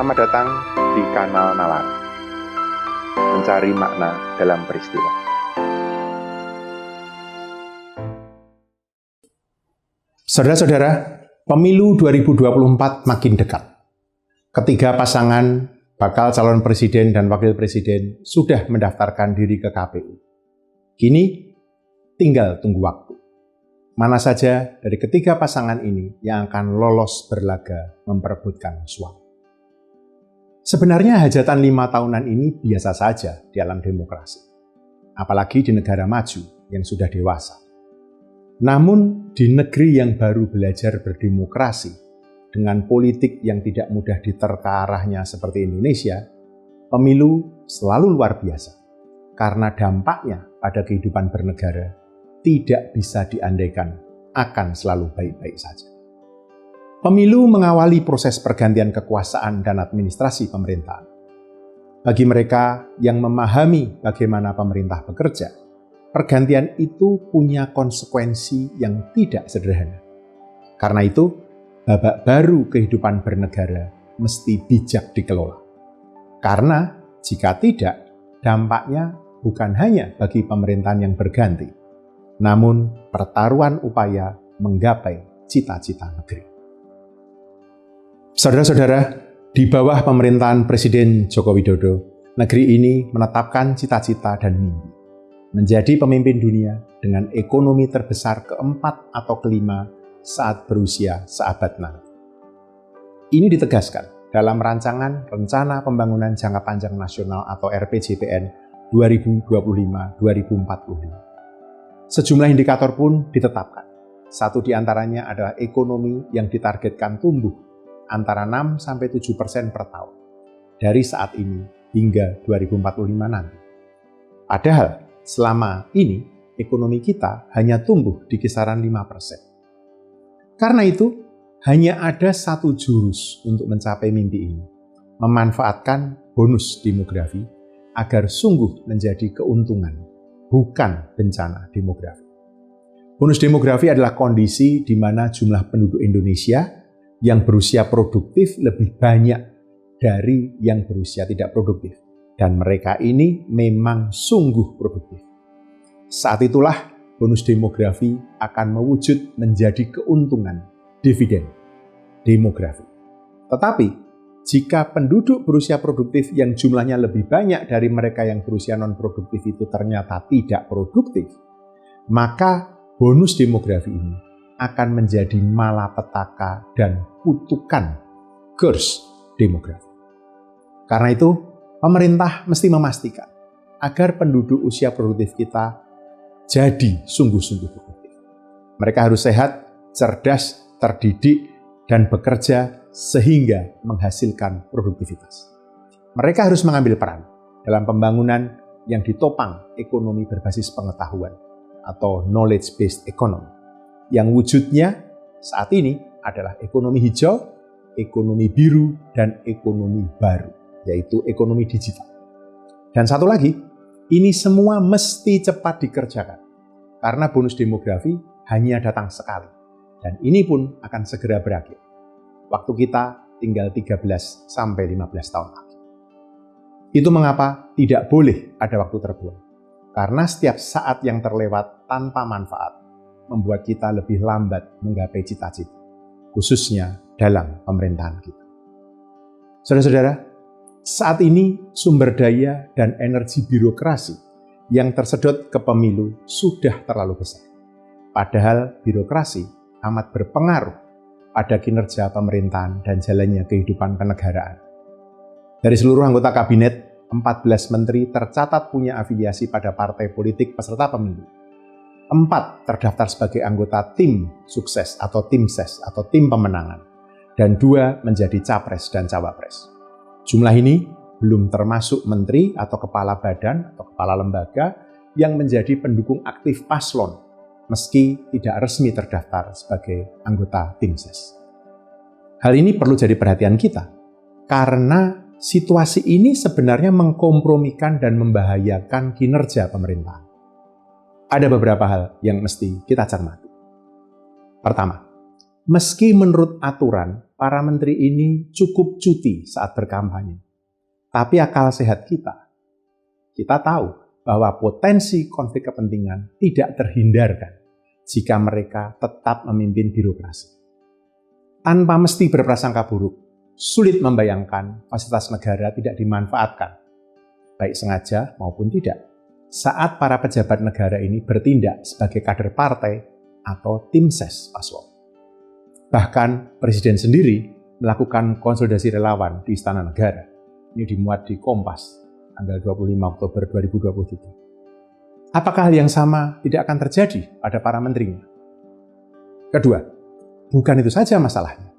Selamat datang di Kanal Nalar, mencari makna dalam peristiwa. Saudara-saudara, pemilu 2024 makin dekat. Ketiga pasangan bakal calon presiden dan wakil presiden sudah mendaftarkan diri ke KPU. Kini tinggal tunggu waktu. Mana saja dari ketiga pasangan ini yang akan lolos berlaga memperebutkan suara. Sebenarnya hajatan 5 tahunan ini biasa saja di dalam demokrasi. Apalagi di negara maju yang sudah dewasa. Namun di negeri yang baru belajar berdemokrasi, dengan politik yang tidak mudah diterka arahnya seperti Indonesia, pemilu selalu luar biasa. Karena dampaknya pada kehidupan bernegara tidak bisa diandaikan akan selalu baik-baik saja. Pemilu mengawali proses pergantian kekuasaan dan administrasi pemerintahan. Bagi mereka yang memahami bagaimana pemerintah bekerja, pergantian itu punya konsekuensi yang tidak sederhana. Karena itu, babak baru kehidupan bernegara mesti bijak dikelola. Karena jika tidak, dampaknya bukan hanya bagi pemerintahan yang berganti, namun pertaruhan upaya menggapai cita-cita negeri. Saudara-saudara, di bawah pemerintahan Presiden Joko Widodo, negeri ini menetapkan cita-cita dan mimpi. Menjadi pemimpin dunia dengan ekonomi terbesar keempat atau kelima saat berusia seabad nanti. Ini ditegaskan dalam rancangan Rencana Pembangunan Jangka Panjang Nasional atau RPJPN 2025-2045. Sejumlah indikator pun ditetapkan. Satu di antaranya adalah ekonomi yang ditargetkan tumbuh antara 6-7% per tahun dari saat ini hingga 2045 nanti. Padahal selama ini ekonomi kita hanya tumbuh di kisaran 5%. Karena itu, hanya ada satu jurus untuk mencapai mimpi ini, memanfaatkan bonus demografi agar sungguh menjadi keuntungan, bukan bencana demografi. Bonus demografi adalah kondisi di mana jumlah penduduk Indonesia yang berusia produktif lebih banyak dari yang berusia tidak produktif. Dan mereka ini memang sungguh produktif. Saat itulah bonus demografi akan mewujud menjadi keuntungan dividen demografi. Tetapi, jika penduduk berusia produktif yang jumlahnya lebih banyak dari mereka yang berusia non-produktif itu ternyata tidak produktif, maka bonus demografi ini akan menjadi malapetaka dan kutukan curse demografi. Karena itu, pemerintah mesti memastikan agar penduduk usia produktif kita jadi sungguh-sungguh produktif. Mereka harus sehat, cerdas, terdidik, dan bekerja sehingga menghasilkan produktivitas. Mereka harus mengambil peran dalam pembangunan yang ditopang ekonomi berbasis pengetahuan atau knowledge-based economy, yang wujudnya saat ini adalah ekonomi hijau, ekonomi biru, dan ekonomi baru, yaitu ekonomi digital. Dan satu lagi, ini semua mesti cepat dikerjakan, karena bonus demografi hanya datang sekali, dan ini pun akan segera berakhir. Waktu kita tinggal 13-15 tahun lagi. Itu mengapa tidak boleh ada waktu terbuang. Karena setiap saat yang terlewat tanpa manfaat membuat kita lebih lambat menggapai cita-cita, khususnya dalam pemerintahan kita. Saudara-saudara, saat ini sumber daya dan energi birokrasi yang tersedot ke pemilu sudah terlalu besar. Padahal birokrasi amat berpengaruh pada kinerja pemerintahan dan jalannya kehidupan kenegaraan. Dari seluruh anggota kabinet, 14 menteri tercatat punya afiliasi pada partai politik peserta pemilu. 4 terdaftar sebagai anggota tim sukses atau tim ses atau tim pemenangan. Dan 2 menjadi capres dan cawapres. Jumlah ini belum termasuk menteri atau kepala badan atau kepala lembaga yang menjadi pendukung aktif paslon meski tidak resmi terdaftar sebagai anggota tim ses. Hal ini perlu jadi perhatian kita, karena situasi ini sebenarnya mengkompromikan dan membahayakan kinerja pemerintahan. Ada beberapa hal yang mesti kita cermati. Pertama, Meski menurut aturan, para menteri ini cukup cuti saat berkampanye. Tapi akal sehat kita tahu bahwa potensi konflik kepentingan tidak terhindarkan jika mereka tetap memimpin birokrasi. Tanpa mesti berprasangka buruk, sulit membayangkan fasilitas negara tidak dimanfaatkan, baik sengaja maupun tidak, saat para pejabat negara ini bertindak sebagai kader partai atau tim ses paslon. Bahkan Presiden sendiri melakukan konsolidasi relawan di Istana Negara. Ini dimuat di Kompas, tanggal 25 Oktober 2023. Apakah hal yang sama tidak akan terjadi pada para menterinya? Kedua, bukan itu saja masalahnya.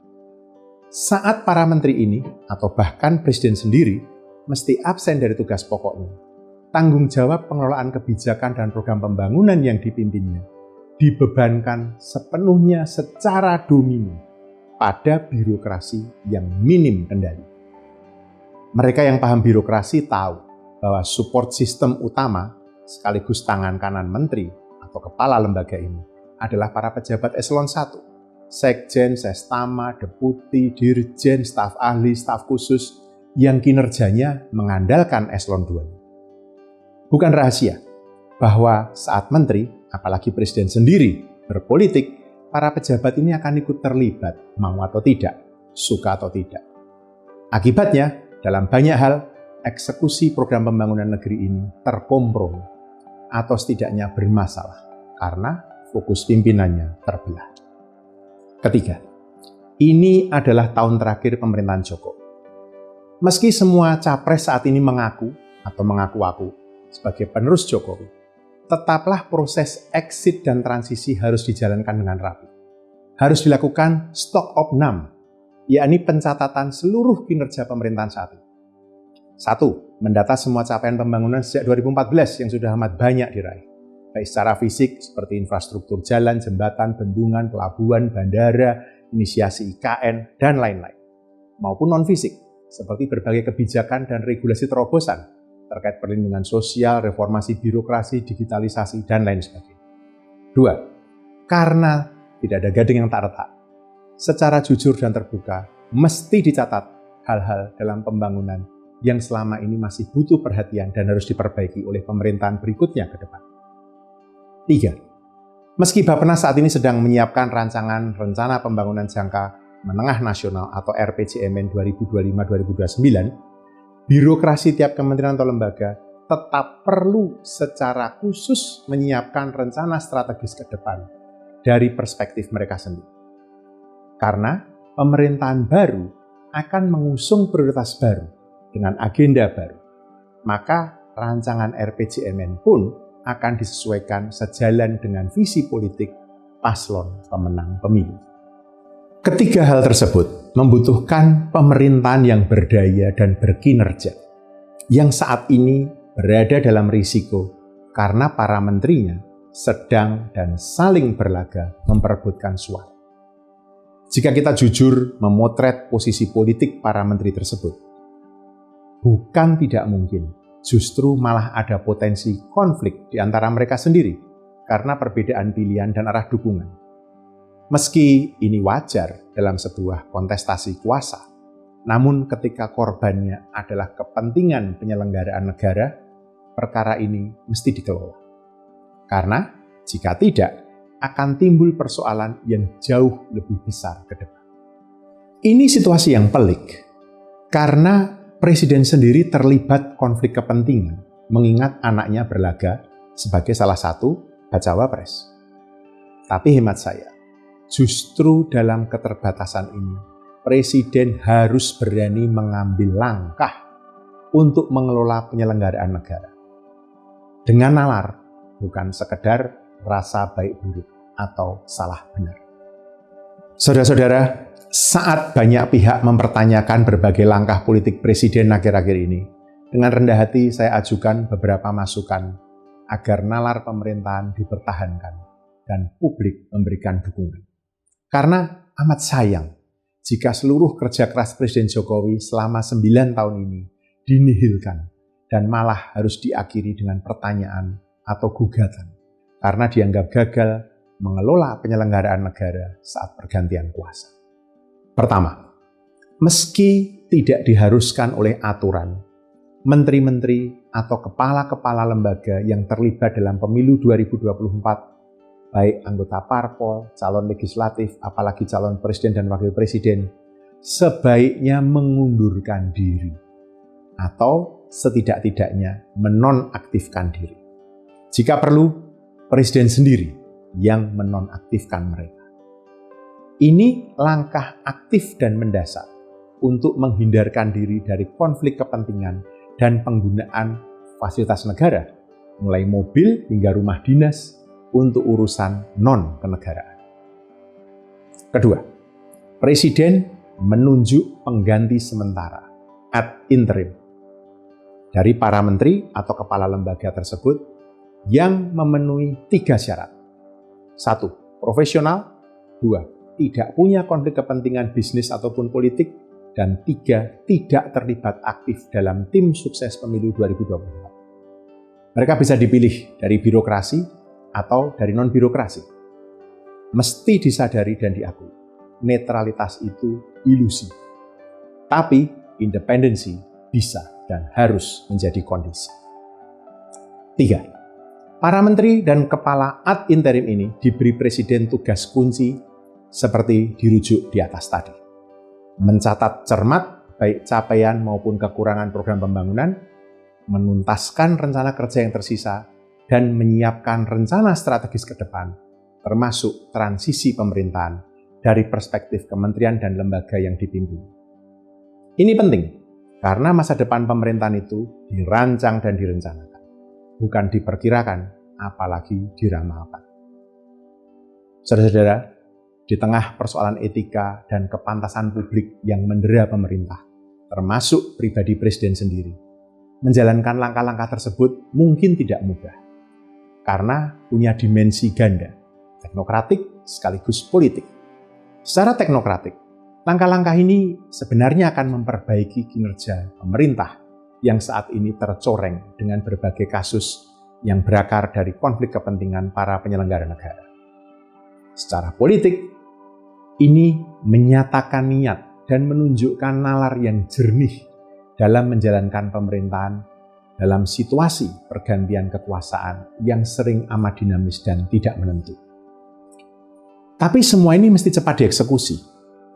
Saat para menteri ini, atau bahkan Presiden sendiri, mesti absen dari tugas pokoknya, tanggung jawab pengelolaan kebijakan dan program pembangunan yang dipimpinnya dibebankan sepenuhnya secara domino pada birokrasi yang minim kendali. Mereka yang paham birokrasi tahu bahwa support system utama sekaligus tangan kanan menteri atau kepala lembaga ini adalah para pejabat eselon 1, sekjen, sestama, deputi, dirjen, staf ahli, staf khusus yang kinerjanya mengandalkan eselon 2. Bukan rahasia bahwa saat menteri, apalagi presiden sendiri, berpolitik, para pejabat ini akan ikut terlibat, mau atau tidak, suka atau tidak. Akibatnya, dalam banyak hal, eksekusi program pembangunan negeri ini terkompromi atau setidaknya bermasalah karena fokus pimpinannya terbelah. Ketiga, ini adalah tahun terakhir pemerintahan Jokowi. Meski semua capres saat ini mengaku atau mengaku-aku sebagai penerus Jokowi, tetaplah proses exit dan transisi harus dijalankan dengan rapi. Harus dilakukan stock of none, yakni pencatatan seluruh kinerja pemerintahan saat ini. 1. Mendata semua capaian pembangunan sejak 2014 yang sudah amat banyak diraih, baik secara fisik seperti infrastruktur jalan, jembatan, bendungan, pelabuhan, bandara, inisiasi IKN, dan lain-lain, maupun non-fisik seperti berbagai kebijakan dan regulasi terobosan terkait perlindungan sosial, reformasi birokrasi, digitalisasi, dan lain sebagainya. 2. Karena tidak ada gading yang tak retak, secara jujur dan terbuka, mesti dicatat hal-hal dalam pembangunan yang selama ini masih butuh perhatian dan harus diperbaiki oleh pemerintahan berikutnya ke depan. 3. Meski Bappenas saat ini sedang menyiapkan rancangan Rencana Pembangunan Jangka Menengah Nasional atau RPJMN 2025-2029, birokrasi tiap kementerian atau lembaga tetap perlu secara khusus menyiapkan rencana strategis ke depan dari perspektif mereka sendiri. Karena pemerintahan baru akan mengusung prioritas baru dengan agenda baru, maka rancangan RPJMN pun akan disesuaikan sejalan dengan visi politik paslon pemenang pemilu. Ketiga hal tersebut membutuhkan pemerintahan yang berdaya dan berkinerja, yang saat ini berada dalam risiko karena para menterinya sedang dan saling berlaga memperebutkan suara. Jika kita jujur memotret posisi politik para menteri tersebut, bukan tidak mungkin, justru malah ada potensi konflik di antara mereka sendiri karena perbedaan pilihan dan arah dukungan. Meski ini wajar dalam sebuah kontestasi kuasa, namun ketika korbannya adalah kepentingan penyelenggaraan negara, perkara ini mesti dikelola. Karena jika tidak, akan timbul persoalan yang jauh lebih besar ke depan. Ini situasi yang pelik, karena Presiden sendiri terlibat konflik kepentingan, mengingat anaknya berlaga sebagai salah satu bacawa pres. Tapi hemat saya, justru dalam keterbatasan ini, Presiden harus berani mengambil langkah untuk mengelola penyelenggaraan negara. Dengan nalar, bukan sekedar rasa baik buruk atau salah benar. Saudara-saudara, saat banyak pihak mempertanyakan berbagai langkah politik Presiden akhir-akhir ini, dengan rendah hati saya ajukan beberapa masukan agar nalar pemerintahan dipertahankan dan publik memberikan dukungan. Karena amat sayang jika seluruh kerja keras Presiden Jokowi selama 9 tahun ini dinihilkan dan malah harus diakhiri dengan pertanyaan atau gugatan karena dianggap gagal mengelola penyelenggaraan negara saat pergantian kuasa. Pertama, meski tidak diharuskan oleh aturan, menteri-menteri atau kepala-kepala lembaga yang terlibat dalam pemilu 2024, baik anggota parpol, calon legislatif, apalagi calon presiden dan wakil presiden, sebaiknya mengundurkan diri atau setidak-tidaknya menonaktifkan diri. Jika perlu, presiden sendiri yang menonaktifkan mereka. Ini langkah aktif dan mendasar untuk menghindarkan diri dari konflik kepentingan dan penggunaan fasilitas negara, mulai mobil hingga rumah dinas untuk urusan non-kenegaraan. Kedua, presiden menunjuk pengganti sementara ad interim dari para menteri atau kepala lembaga tersebut yang memenuhi 3 syarat. 1. Profesional. 2. Tidak punya konflik kepentingan bisnis ataupun politik. Dan 3. Tidak terlibat aktif dalam tim sukses pemilu 2024. Mereka bisa dipilih dari birokrasi atau dari non-birokrasi. Mesti disadari dan diakui, netralitas itu ilusi. Tapi independensi bisa dan harus menjadi kondisi. 3. Para menteri dan kepala ad interim ini diberi presiden tugas kunci seperti dirujuk di atas tadi. Mencatat cermat baik capaian maupun kekurangan program pembangunan, menuntaskan rencana kerja yang tersisa, dan menyiapkan rencana strategis ke depan, termasuk transisi pemerintahan dari perspektif kementerian dan lembaga yang dipimpin. Ini penting, karena masa depan pemerintahan itu dirancang dan direncanakan, bukan diperkirakan, apalagi diramalkan. Saudara-saudara, di tengah persoalan etika dan kepantasan publik yang mendera pemerintah, termasuk pribadi presiden sendiri, menjalankan langkah-langkah tersebut mungkin tidak mudah, karena punya dimensi ganda, teknokratik sekaligus politik. Secara teknokratik, langkah-langkah ini sebenarnya akan memperbaiki kinerja pemerintah yang saat ini tercoreng dengan berbagai kasus yang berakar dari konflik kepentingan para penyelenggara negara. Secara politik, ini menyatakan niat dan menunjukkan nalar yang jernih dalam menjalankan pemerintahan dalam situasi pergantian kekuasaan yang sering amat dinamis dan tidak menentu. Tapi semua ini mesti cepat dieksekusi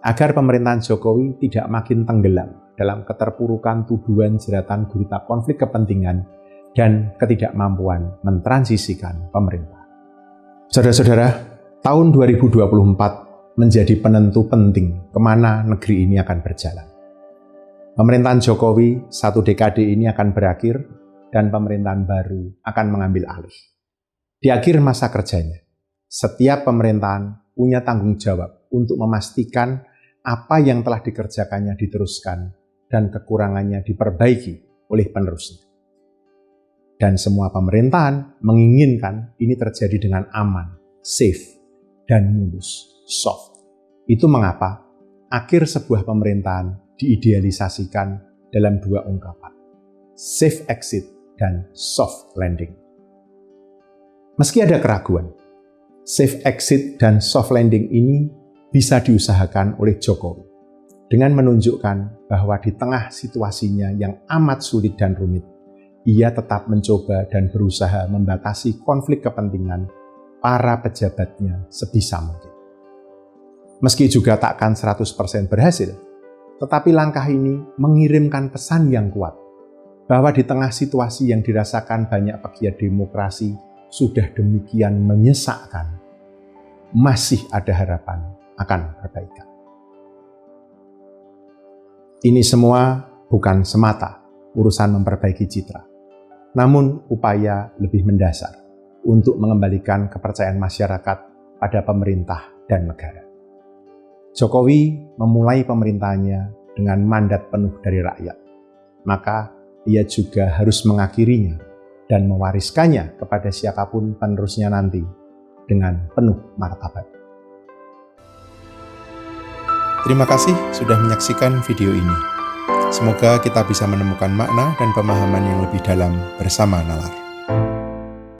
agar pemerintahan Jokowi tidak makin tenggelam dalam keterpurukan tuduhan jeratan gurita konflik kepentingan dan ketidakmampuan mentransisikan pemerintah. Saudara-saudara, tahun 2024 menjadi penentu penting kemana negeri ini akan berjalan. Pemerintahan Jokowi 1 dekade ini akan berakhir dan pemerintahan baru akan mengambil alih. Di akhir masa kerjanya, setiap pemerintahan punya tanggung jawab untuk memastikan apa yang telah dikerjakannya diteruskan dan kekurangannya diperbaiki oleh penerusnya. Dan semua pemerintahan menginginkan ini terjadi dengan aman, safe, dan mulus, soft. Itu mengapa akhir sebuah pemerintahan diidealisasikan dalam 2 ungkapan, safe exit dan soft landing. Meski ada keraguan, safe exit dan soft landing ini bisa diusahakan oleh Jokowi dengan menunjukkan bahwa di tengah situasinya yang amat sulit dan rumit, ia tetap mencoba dan berusaha membatasi konflik kepentingan para pejabatnya sebisa mungkin. Meski juga takkan 100% berhasil, tetapi langkah ini mengirimkan pesan yang kuat bahwa di tengah situasi yang dirasakan banyak pegiat demokrasi sudah demikian menyesakkan, masih ada harapan akan perbaikan. Ini semua bukan semata urusan memperbaiki citra, namun upaya lebih mendasar untuk mengembalikan kepercayaan masyarakat pada pemerintah dan negara. Jokowi memulai pemerintahannya dengan mandat penuh dari rakyat, maka ia juga harus mengakhirinya dan mewariskannya kepada siapapun penerusnya nanti dengan penuh martabat. Terima kasih sudah menyaksikan video ini. Semoga kita bisa menemukan makna dan pemahaman yang lebih dalam bersama nalar.